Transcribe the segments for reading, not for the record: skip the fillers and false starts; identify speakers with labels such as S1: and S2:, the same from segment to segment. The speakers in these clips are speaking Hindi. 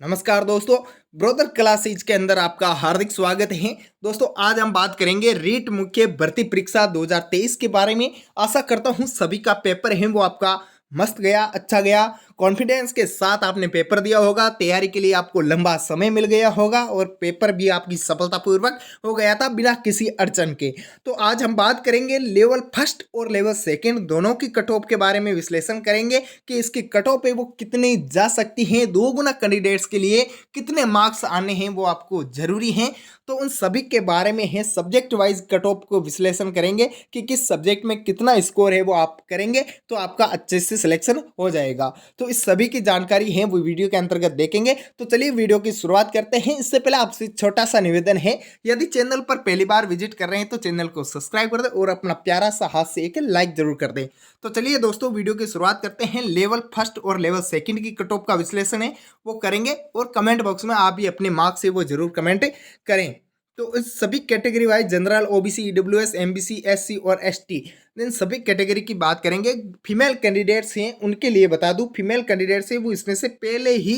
S1: नमस्कार दोस्तों। ब्रोदर क्लासेज के अंदर आपका हार्दिक स्वागत है। दोस्तों आज हम बात करेंगे रीट मुख्य भर्ती परीक्षा 2023 के बारे में। आशा करता हूं सभी का पेपर है वो आपका मस्त गया, अच्छा गया। कॉन्फिडेंस के साथ आपने पेपर दिया होगा, तैयारी के लिए आपको लंबा समय मिल गया होगा और पेपर भी आपकी सफलतापूर्वक हो गया था बिना किसी अड़चन के। तो आज हम बात करेंगे लेवल फर्स्ट और लेवल सेकंड दोनों की कट ऑफ के बारे में विश्लेषण करेंगे कि इसकी कट ऑफ है वो कितनी जा सकती है, दो गुना कैंडिडेट्स के लिए कितने मार्क्स आने हैं वो आपको जरूरी हैं। तो उन सभी के बारे में है सब्जेक्ट वाइज कट ऑफ को विश्लेषण करेंगे कि किस सब्जेक्ट में कितना स्कोर है वो आप करेंगे तो आपका अच्छे से सिलेक्शन हो जाएगा। तो इस सभी की जानकारी है वो वीडियो के अंतर्गत देखेंगे। तो चलिए वीडियो की शुरुआत करते हैं। इससे पहले आपसे छोटा सा निवेदन है, यदि चैनल पर पहली बार विजिट कर रहे हैं तो चैनल को सब्सक्राइब कर दें और अपना प्यारा सा हाथ से एक लाइक जरूर कर दें। तो चलिए दोस्तों वीडियो की शुरुआत करते हैं। लेवल फर्स्ट और लेवल सेकंड की कट ऑफ का विश्लेषण है वो करेंगे और कमेंट बॉक्स में आप भी अपने मार्क्स से वो जरूर कमेंट करें। तो इस सभी category wise general, OBC, EWS, MBC, SC और एसटी इन सभी कैटेगरी की बात करेंगे। फीमेल कैंडिडेट्स हैं उनके लिए बता दूं, फीमेल कैंडिडेट्स हैं वो इसमें से पहले ही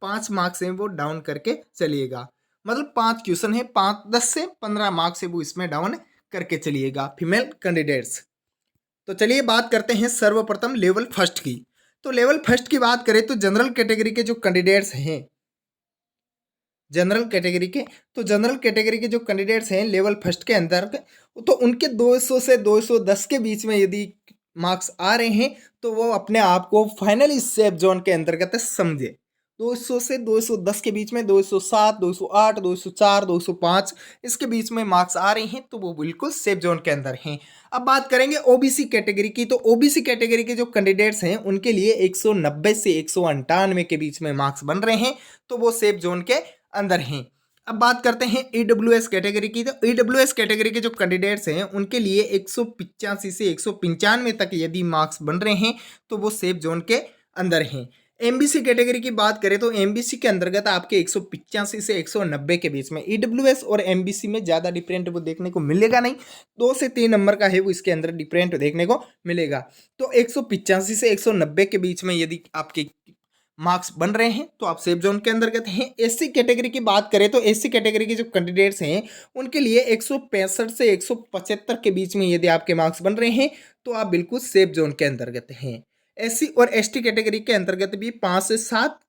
S1: 5 मार्क्स हैं वो डाउन करके चलिएगा। मतलब 5 क्वेश्चन है, 10 से 15 मार्क्स है वो इसमें डाउन करके चलिएगा फीमेल कैंडिडेट्स। तो चलिए बात करते हैं सर्वप्रथम लेवल फर्स्ट की। तो लेवल फर्स्ट की बात करें तो जनरल कैटेगरी के जो कैंडिडेट्स हैं, जनरल कैटेगरी के, तो जनरल कैटेगरी के जो कैंडिडेट्स हैं लेवल फर्स्ट के अंदर, तो उनके 200 से 210 के बीच में यदि मार्क्स आ रहे हैं तो वो अपने आप को फाइनली सेफ जोन के अंतर्गत समझे। 200 से 210 के बीच में 207, 208, 204, 205 इसके बीच में मार्क्स आ रहे हैं तो वो बिल्कुल सेफ जोन के अंदर हैं। अब बात करेंगे ओबीसी कैटेगरी की। तो ओबीसी कैटेगरी के जो कैंडिडेट्स हैं उनके लिए 190 से 198 के बीच में मार्क्स बन रहे हैं तो वो सेफ जोन के अंदर हैं। अब बात करते हैं ईडब्ल्यूएस कैटेगरी की। तो ईडब्ल्यूएस कैटेगरी के जो कैंडिडेट्स हैं उनके लिए 185 से 195 तक यदि मार्क्स बन रहे हैं तो वो सेफ जोन के अंदर हैं। एमबीसी कैटेगरी की बात करें तो एमबीसी के अंतर्गत आपके 185 से 190 के बीच में, ईडब्ल्यूएस और एमबीसी में ज़्यादा डिफरेंट वो देखने को मिलेगा नहीं, 2 से 3 नंबर का है वो इसके अंदर डिफरेंट देखने को मिलेगा। तो 185 से 190 के बीच में यदि आपके मार्क्स बन रहे हैं तो आप सेफ जोन के अंतर्गत हैं। एससी कैटेगरी की बात करें तो एससी कैटेगरी के जो कैंडिडेट्स हैं उनके लिए 165 से 175 के बीच में यदि आपके मार्क्स बन रहे हैं तो आप बिल्कुल सेफ जोन के अंतर्गत हैं। एससी और एसटी कैटेगरी के अंतर्गत भी 5 से 7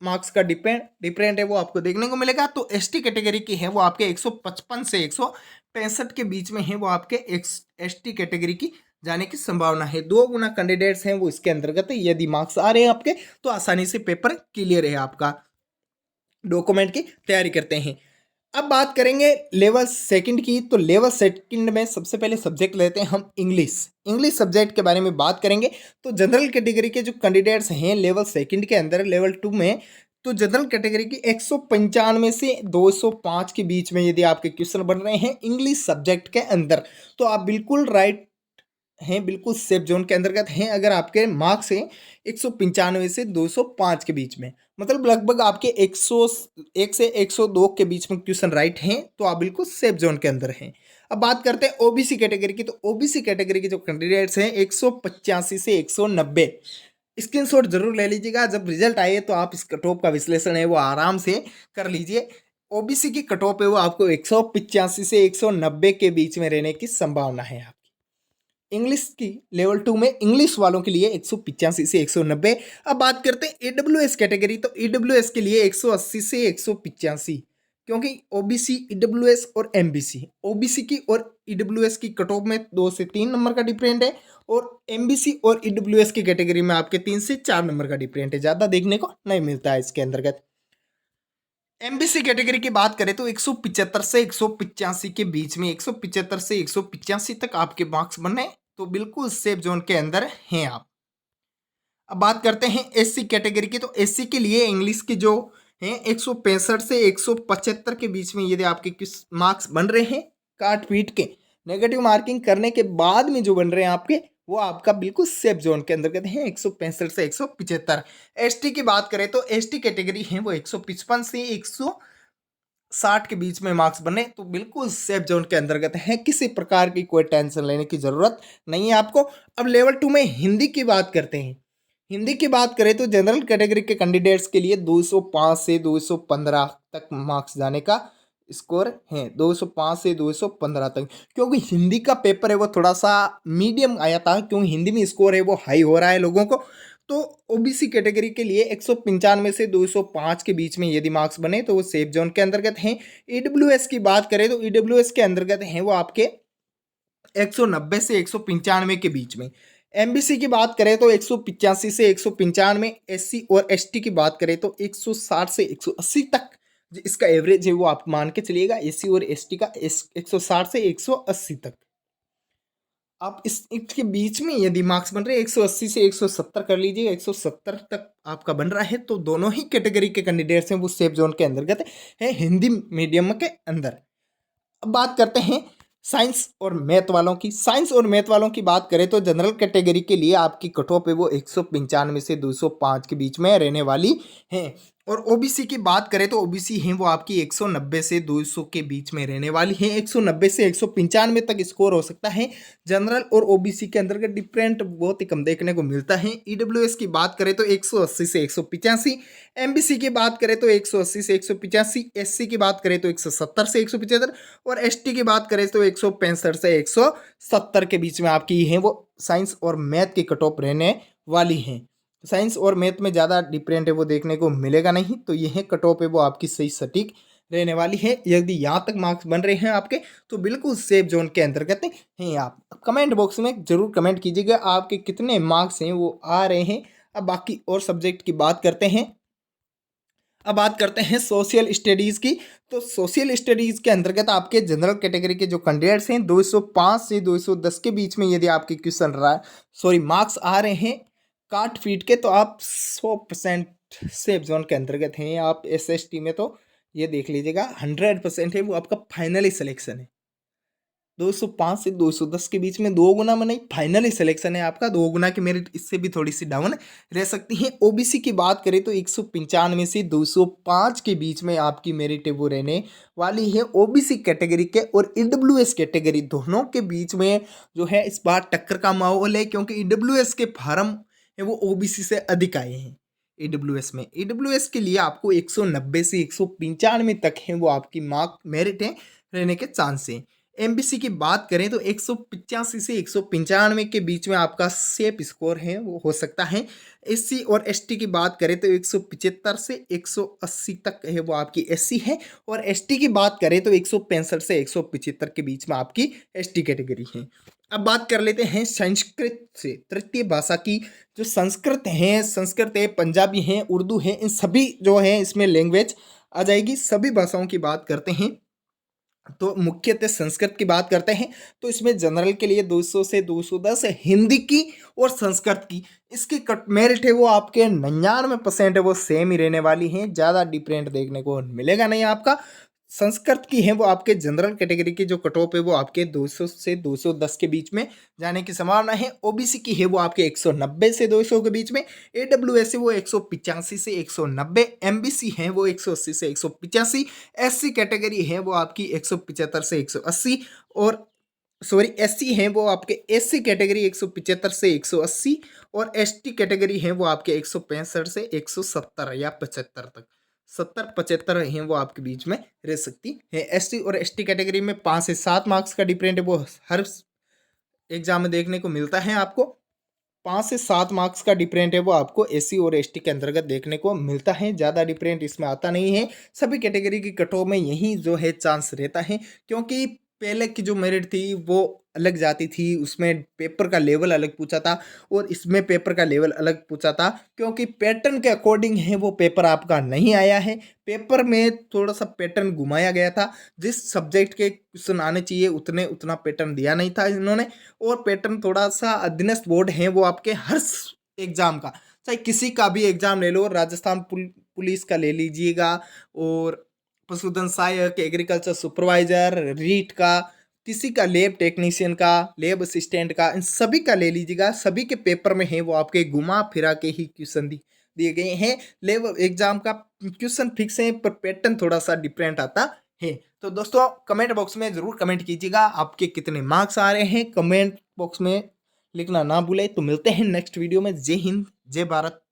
S1: मार्क्स का डिफरेंट है वो आपको देखने को मिलेगा। तो एसटी कैटेगरी की है वो आपके 155 से 165 के बीच में है वो आपके एसटी कैटेगरी की जाने की संभावना है। 2 गुना कैंडिडेट्स हैं वो इसके अंतर्गत यदि मार्क्स आ रहे हैं आपके तो आसानी से पेपर क्लियर है आपका, डॉक्यूमेंट की तैयारी करते हैं। अब बात करेंगे लेवल सेकंड की। तो लेवल सेकंड में सबसे पहले सब्जेक्ट लेते हैं हम इंग्लिश। इंग्लिश सब्जेक्ट के बारे में बात करेंगे। तो जनरल कैटेगरी के जो कैंडिडेट्स हैं लेवल सेकंड के अंदर, लेवल 2 में, तो जनरल कैटेगरी की 195 से 205 के बीच में यदि आपके क्वेश्चन बन रहे हैं इंग्लिश सब्जेक्ट के अंदर तो आप बिल्कुल राइट हैं, बिल्कुल सेफ जोन के अंतर्गत हैं। अगर आपके मार्क्स हैं 195 से 205 के बीच में, मतलब लगभग आपके 101 से 102 के बीच में क्वेश्चन राइट हैं तो आप बिल्कुल सेफ जोन के अंदर हैं। अब बात करते हैं ओबीसी कैटेगरी की। तो ओबीसी कैटेगरी के जो कैंडिडेट्स हैं 185 से 190, स्क्रीनशॉट जरूर ले लीजिएगा। जब रिजल्ट आए तो आप इस कट ऑफ का विश्लेषण है वो आराम से कर लीजिए। ओबीसी की कट ऑफ है वो आपको 185 से 190 के बीच में रहने की संभावना है। इंग्लिश की लेवल 2 में इंग्लिश वालों के लिए 185 से 190। अब बात करते हैं ईडब्ल्यूएस कैटेगरी। तो ईडब्ल्यूएस के लिए 180 से 185, क्योंकि ओबीसी, ईडब्ल्यूएस और एमबीसी, ओबीसी की और ईडब्ल्यूएस की कट ऑफ में 2 से 3 नंबर का डिफरेंट है और एमबीसी और ईडब्ल्यूएस की कैटेगरी में आपके 3 से 4 नंबर का डिफरेंट है, ज़्यादा देखने को नहीं मिलता है इसके अंतर्गत। एमबीसी कैटेगरी की बात करें तो 175 से 185 के बीच में, 175 से 185 तक आपके मार्क्स बने तो बिल्कुल सेफ जोन के अंदर हैं आप। अब बात करते हैं एससी कैटेगरी की। तो एससी के लिए इंग्लिश की जो हैं 165 से 175 के बीच में यदि आपके किस मार्क्स बन रहे हैं काट पीट के, नेगेटिव मार्किंग करने के बाद में जो बन रहे हैं आपके, वो आपका बिल्कुल सेफ जोन के अंतर्गत है 165 से 175। एसटी की बात करें तो एसटी कैटेगरी है वो 155 से 160 के बीच में मार्क्स बने तो बिल्कुल सेफ जोन के अंतर्गत है, किसी प्रकार की कोई टेंशन लेने की जरूरत नहीं है आपको। अब लेवल 2 में हिंदी की बात करते हैं। हिंदी की बात करें तो जनरल कैटेगरी के कैंडिडेट्स के लिए 205 से 215 तक मार्क्स जाने का स्कोर है, 205 से 215 तक। क्योंकि हिंदी का पेपर है वो थोड़ा सा मीडियम आया था, क्योंकि हिंदी में स्कोर है वो हाई हो रहा है लोगों को। तो ओबीसी कैटेगरी के लिए 195 से 205 के बीच में यदि मार्क्स बने तो वो सेफ जोन के अंतर्गत हैं। ईडब्ल्यूएस की बात करें तो ईडब्ल्यूएस के अंतर्गत हैं वो आपके 190 से 195 के बीच में। एमबीसी की बात करें तो 185 से 195, एससी और एसटी की बात करें तो 160 से 180 तक जो इसका एवरेज है वो आप मान के चलिएगा। एससी और एसटी का 160 से 180 तक। आप इसके बीच में यदि मार्क्स बन रहे हैं 180 से 170 कर लीजिए, 170 तक आपका बन रहा है तो दोनों ही कैटेगरी के कैंडिडेट्स हैं वो सेफ जोन के अंतर्गत है हिंदी मीडियम के अंदर। अब बात करते हैं साइंस और मैथ वालों की। साइंस और मैथ वालों की बात करें तो जनरल कैटेगरी के लिए आपकी कट ऑफ है वो 195 से 205 के बीच में रहने वाली है। और ओबीसी की बात करें तो ओबीसी है वो आपकी 190 से 200 के बीच में रहने वाली है। 190 से 195 तक स्कोर हो सकता है। जनरल और ओबीसी के अंतर्गत डिफरेंट बहुत ही कम देखने को मिलता है। ईडब्ल्यूएस की बात करें तो 180 से 185, एमबीसी की बात करें तो 180 से 185, एससी की बात करें तो 170 से 175 और एसटी की बात करें तो 165 से 170 के बीच में आपकी है वो साइंस और मैथ की कट ऑफ रहने वाली है। साइंस और मैथ में ज़्यादा डिफरेंट है वो देखने को मिलेगा नहीं, तो यह कट ऑफ है वो आपकी सही सटीक रहने वाली है। यदि यहाँ तक मार्क्स बन रहे हैं आपके तो बिल्कुल सेफ जोन के अंतर्गत हैं आप। कमेंट बॉक्स में जरूर कमेंट कीजिएगा आपके कितने मार्क्स हैं वो आ रहे हैं। अब बाकी और सब्जेक्ट की बात करते हैं। अब बात करते हैं सोशल स्टडीज़ की। तो सोशल स्टडीज़ के अंतर्गत आपके जनरल कैटेगरी के जो कैंडिडेट्स हैं 205 से 210 के बीच में यदि आपके मार्क्स आ रहे हैं काट फीट के तो आप 100% सेफ जोन के अंतर्गत हैं। आप एसएसटी में तो ये देख लीजिएगा 100% है वो आपका फाइनली सिलेक्शन है। 205 से 210 के बीच में 2 गुना में नहीं, फाइनली सिलेक्शन है आपका। 2 गुना की मेरिट इससे भी थोड़ी सी डाउन रह सकती है। ओबीसी की बात करें तो 195 से 205 के बीच में आपकी मेरिट है वो रहने वाली है ओबीसी कैटेगरी के। और ईडब्ल्यूएस कैटेगरी दोनों के बीच में जो है इस बार टक्कर का माहौल है, क्योंकि ईडब्ल्यूएस के फार्म है वो ओबीसी से अधिक आए हैं। ईडब्ल्यूएस के लिए आपको 190 से 195 तक है वो आपकी मार्क मेरिट है रहने के चांस है। एमबीसी की बात करें तो 185 से 195 के बीच में आपका सेफ स्कोर है वो हो सकता है। एससी और एसटी की बात करें तो 175 से 180 तक है वो आपकी एससी है। और एसटी की बात करें तो 165 से 175 के बीच में आपकी एसटी कैटेगरी है। अब बात कर लेते हैं संस्कृत से तृतीय भाषा की। जो संस्कृत है, पंजाबी है, उर्दू है, इन सभी जो है इसमें लैंग्वेज आ जाएगी। सभी भाषाओं की बात करते हैं तो मुख्यतः संस्कृत की बात करते हैं तो इसमें जनरल के लिए 200 से 210 है। हिंदी की और संस्कृत की इसकी कट मेरिट है वो आपके 99% है वो सेम ही रहने वाली हैं, ज़्यादा डिफरेंट देखने को मिलेगा नहीं आपका। संस्कृत की है वो आपके जनरल कैटेगरी की जो कट ऑफ है वो आपके 200 से 210 के बीच में जाने की संभावना है। ओबीसी की है वो आपके 190 से 200 के बीच में। एडब्ल्यूएस है वो 185 से 190, एमबीसी है वो 180 से 185, एससी कैटेगरी है वो आपकी 175 से 180 और एससी है वो आपके एससी कैटेगरी 175 से 180 और एसटी कैटेगरी है वो आपके 165 से 170 या 75 तक। 70-75 हैं वो आपके बीच में रह सकती है। एसटी और एसटी कैटेगरी में 5 से 7 मार्क्स का डिफरेंट है वो हर एग्जाम में देखने को मिलता है आपको। 5 से 7 मार्क्स का डिफरेंट है वो आपको एससी और एसटी के अंतर्गत देखने को मिलता है, ज़्यादा डिफरेंट इसमें आता नहीं है। सभी कैटेगरी की कट ऑफ में यही जो है चांस रहता है, क्योंकि पहले की जो मेरिट थी वो अलग जाती थी, उसमें पेपर का लेवल अलग पूछा था और इसमें पेपर का लेवल अलग पूछा था, क्योंकि पैटर्न के अकॉर्डिंग है वो पेपर आपका नहीं आया है। पेपर में थोड़ा सा पैटर्न घुमाया गया था, जिस सब्जेक्ट के क्वेश्चन आने चाहिए उतना पैटर्न दिया नहीं था इन्होंने। और पैटर्न थोड़ा सा अधीनस्थ बोर्ड है वो आपके हर एग्जाम का, चाहे किसी का भी एग्जाम ले लो, राजस्थान पुलिस का ले लीजिएगा और पशुधन सहायक, एग्रीकल्चर सुपरवाइजर, रीट का, किसी का लैब टेक्नीशियन का, लैब असिस्टेंट का, इन सभी का ले लीजिएगा। सभी के पेपर में है वो आपके घुमा फिरा के ही क्वेश्चन दिए गए हैं। लैब एग्जाम का क्वेश्चन फिक्स है पर पैटर्न थोड़ा सा डिफरेंट आता है। तो दोस्तों कमेंट बॉक्स में ज़रूर कमेंट कीजिएगा आपके कितने मार्क्स आ रहे हैं, कमेंट बॉक्स में लिखना ना भूलें। तो मिलते हैं नेक्स्ट वीडियो में। जय हिंद। जय भारत।